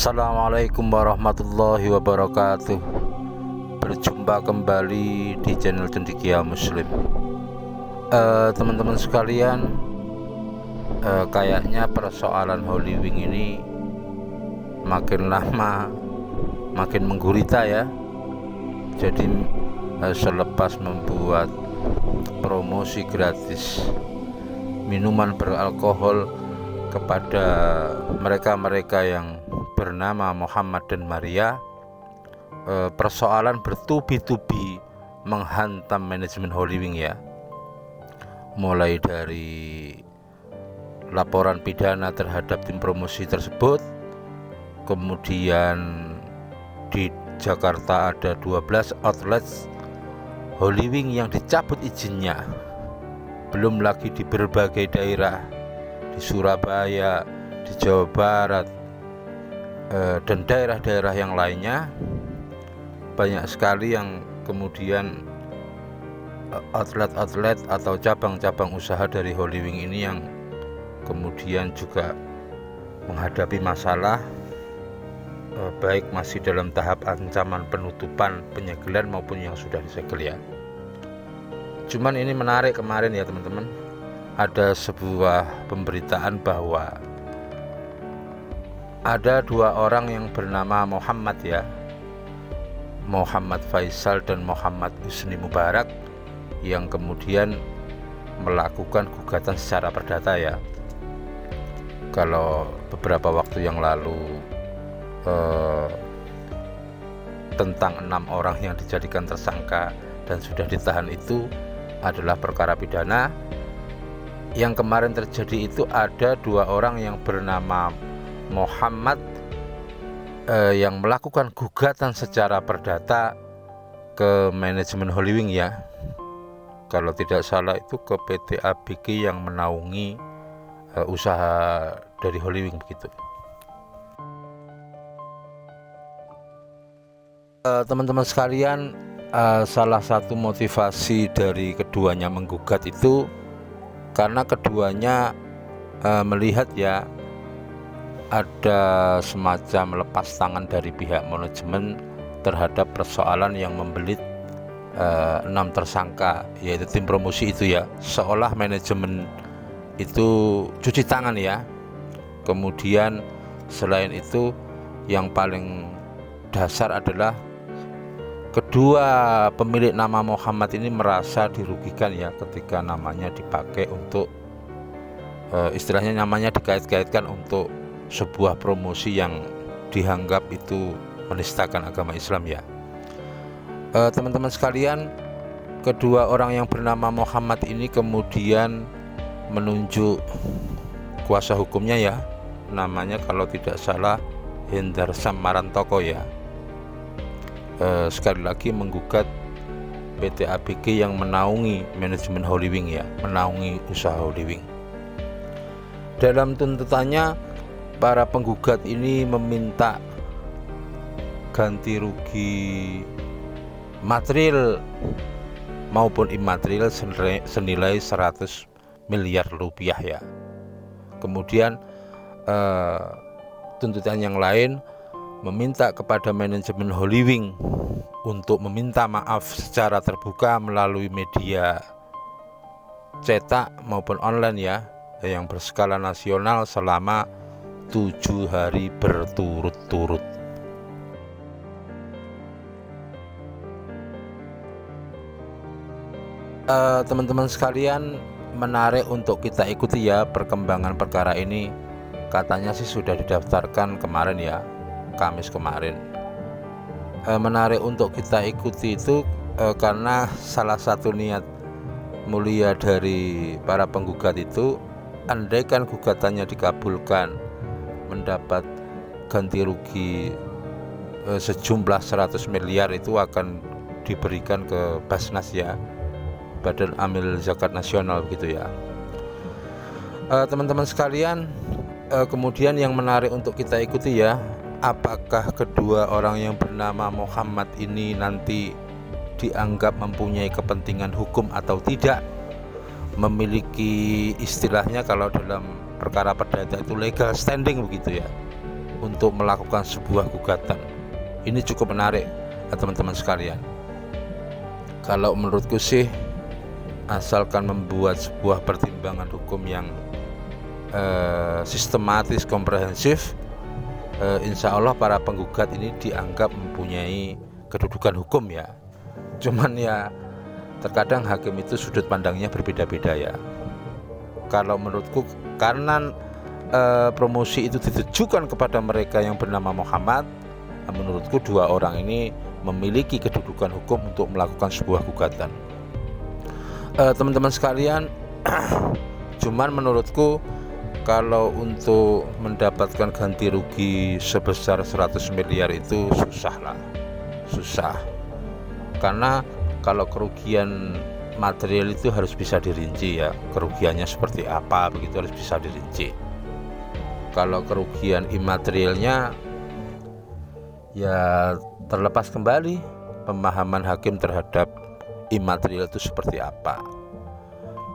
Assalamualaikum warahmatullahi wabarakatuh. Berjumpa kembali di channel Cendekia Muslim. Teman-teman sekalian, kayaknya persoalan Holy Wing ini makin lama makin menggurita ya. Jadi selepas membuat promosi gratis minuman beralkohol kepada mereka-mereka yang bernama Muhammad dan Maria, persoalan bertubi-tubi menghantam manajemen Holy Wing ya. Mulai dari laporan pidana terhadap tim promosi tersebut, kemudian di Jakarta ada 12 outlets Holy Wing yang dicabut izinnya, belum lagi di berbagai daerah, di Surabaya, di Jawa Barat, dan daerah-daerah yang lainnya. Banyak sekali yang kemudian outlet-outlet atau cabang-cabang usaha dari Holy Wing ini yang kemudian juga menghadapi masalah, baik masih dalam tahap ancaman penutupan, penyegelan maupun yang sudah disegel ya. Cuman ini menarik, kemarin ya teman-teman, ada sebuah pemberitaan bahwa ada dua orang yang bernama Muhammad ya, Muhammad Faisal dan Muhammad Husni Mubarak, yang kemudian melakukan gugatan secara perdata ya. Kalau beberapa waktu yang lalu tentang 6 orang yang dijadikan tersangka dan sudah ditahan itu adalah perkara pidana. Yang kemarin terjadi itu ada dua orang yang bernama Muhammad yang melakukan gugatan secara perdata ke manajemen Holy Wing ya. Kalau tidak salah itu ke PT ABG yang menaungi usaha dari Holy Wing begitu. Teman-teman sekalian, salah satu motivasi dari keduanya menggugat itu karena keduanya melihat ya ada semacam lepas tangan dari pihak manajemen terhadap persoalan yang membelit 6 tersangka, yaitu tim promosi itu ya. Seolah manajemen itu cuci tangan ya. Kemudian selain itu yang paling dasar adalah kedua pemilik nama Muhammad ini merasa dirugikan ya ketika namanya dipakai untuk istilahnya namanya dikait-kaitkan untuk sebuah promosi yang dianggap itu menistakan agama Islam ya. Teman-teman sekalian, kedua orang yang bernama Muhammad ini kemudian menunjuk kuasa hukumnya ya, namanya kalau tidak salah Hendar Marantoko ya. Sekali lagi menggugat PT ABG yang menaungi manajemen Holy Wing ya, menaungi usaha Holy Wing. Dalam tuntutannya, para penggugat ini meminta ganti rugi material maupun imaterial senilai 100 miliar rupiah ya. Kemudian tuntutan yang lain meminta kepada manajemen Holy Wing untuk meminta maaf secara terbuka melalui media cetak maupun online ya, yang berskala nasional selama 7 hari berturut-turut. Teman-teman sekalian, menarik untuk kita ikuti ya perkembangan perkara ini. Katanya sih sudah didaftarkan kemarin ya, Kamis kemarin. Menarik untuk kita ikuti itu karena salah satu niat mulia dari para penggugat itu, andaikan gugatannya dikabulkan, mendapat ganti rugi sejumlah 100 miliar itu akan diberikan ke Basnas ya, Badan Amil Zakat Nasional gitu ya. Teman-teman sekalian, kemudian yang menarik untuk kita ikuti ya, apakah kedua orang yang bernama Muhammad ini nanti dianggap mempunyai kepentingan hukum atau tidak, memiliki istilahnya kalau dalam perkara perdata itu legal standing begitu ya. untuk melakukan sebuah gugatan. Ini cukup menarik teman-teman sekalian. Kalau menurutku sih, asalkan membuat sebuah pertimbangan hukum yang sistematis, komprehensif, insya Allah para penggugat ini dianggap mempunyai kedudukan hukum ya. Cuman ya terkadang hakim itu sudut pandangnya berbeda-beda ya. Kalau menurutku, karena promosi itu ditujukan kepada mereka yang bernama Muhammad, menurutku dua orang ini memiliki kedudukan hukum untuk melakukan sebuah gugatan. Teman-teman sekalian, cuman menurutku kalau untuk mendapatkan ganti rugi sebesar 100 miliar itu susah. Karena kalau kerugian material itu harus bisa dirinci ya, kerugiannya seperti apa, begitu harus bisa dirinci. Kalau kerugian imaterialnya ya terlepas kembali pemahaman hakim terhadap imaterial itu seperti apa.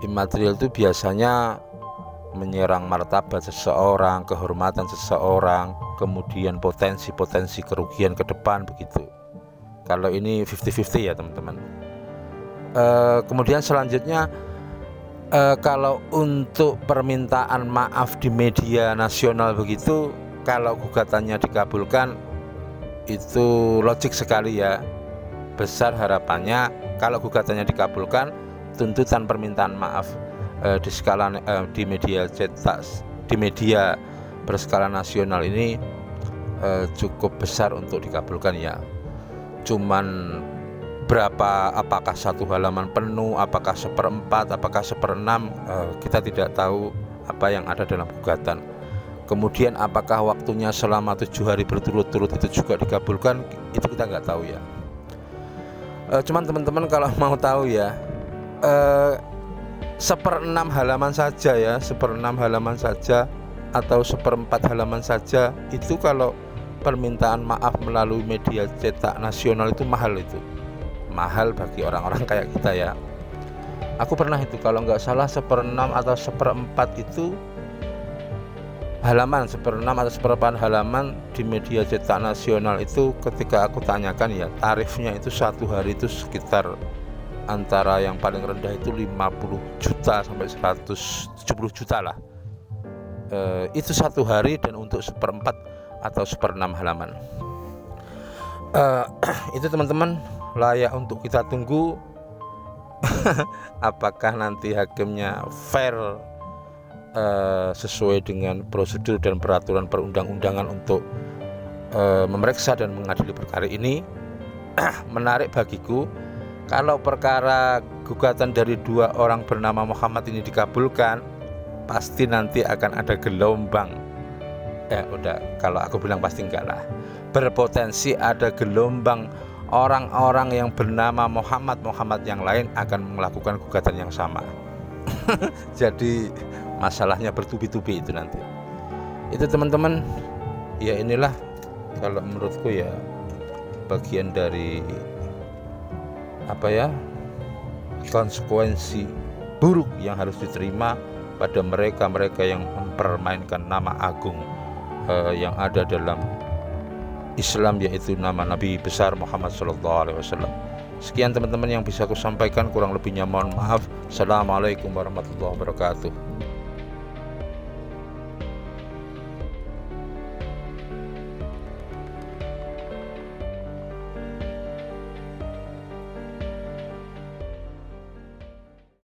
Imaterial itu biasanya menyerang martabat seseorang, kehormatan seseorang, kemudian potensi kerugian ke depan begitu. Kalau ini 50-50 ya teman-teman. Kemudian selanjutnya, kalau untuk permintaan maaf di media nasional begitu, kalau gugatannya dikabulkan itu logik sekali ya. Besar harapannya kalau gugatannya dikabulkan, tuntutan permintaan maaf di media cetak, di media berskala nasional ini cukup besar untuk dikabulkan ya. Cuman berapa, apakah satu halaman penuh, apakah 1/4, apakah 1/6, kita tidak tahu apa yang ada dalam gugatan. Kemudian apakah waktunya selama 7 hari berturut-turut itu juga dikabulkan, itu kita nggak tahu ya. Cuman teman-teman kalau mau tahu ya, 1/6 halaman saja ya, 1/6 halaman saja atau 1/4 halaman saja, itu kalau permintaan maaf melalui media cetak nasional itu mahal bagi orang-orang kayak kita ya. Aku pernah itu kalau nggak salah 1/6 atau 1/4 itu halaman, 1/6 atau 1/4 halaman di media cetak nasional itu, ketika aku tanyakan ya tarifnya itu satu hari itu sekitar antara yang paling rendah itu 50 juta sampai 170 juta lah. Itu satu hari dan untuk 1/4 atau 1/6 halaman. Itu teman-teman layak untuk kita tunggu. Apakah nanti hakimnya fair, sesuai dengan prosedur dan peraturan perundang-undangan untuk memeriksa dan mengadili perkara ini. Menarik bagiku kalau perkara gugatan dari 2 orang bernama Muhammad ini dikabulkan, pasti nanti akan ada gelombang. Kalau aku bilang pasti enggak lah, berpotensi ada gelombang orang-orang yang bernama Muhammad yang lain akan melakukan gugatan yang sama. Jadi masalahnya bertubi-tubi itu nanti. Itu teman-teman, ya inilah kalau menurutku ya bagian dari konsekuensi buruk yang harus diterima pada mereka yang mempermainkan nama agung yang ada dalam Islam, yaitu nama Nabi besar Muhammad SAW. Sekian teman-teman yang bisa aku sampaikan, kurang lebihnya mohon maaf. Assalamualaikum warahmatullahi wabarakatuh.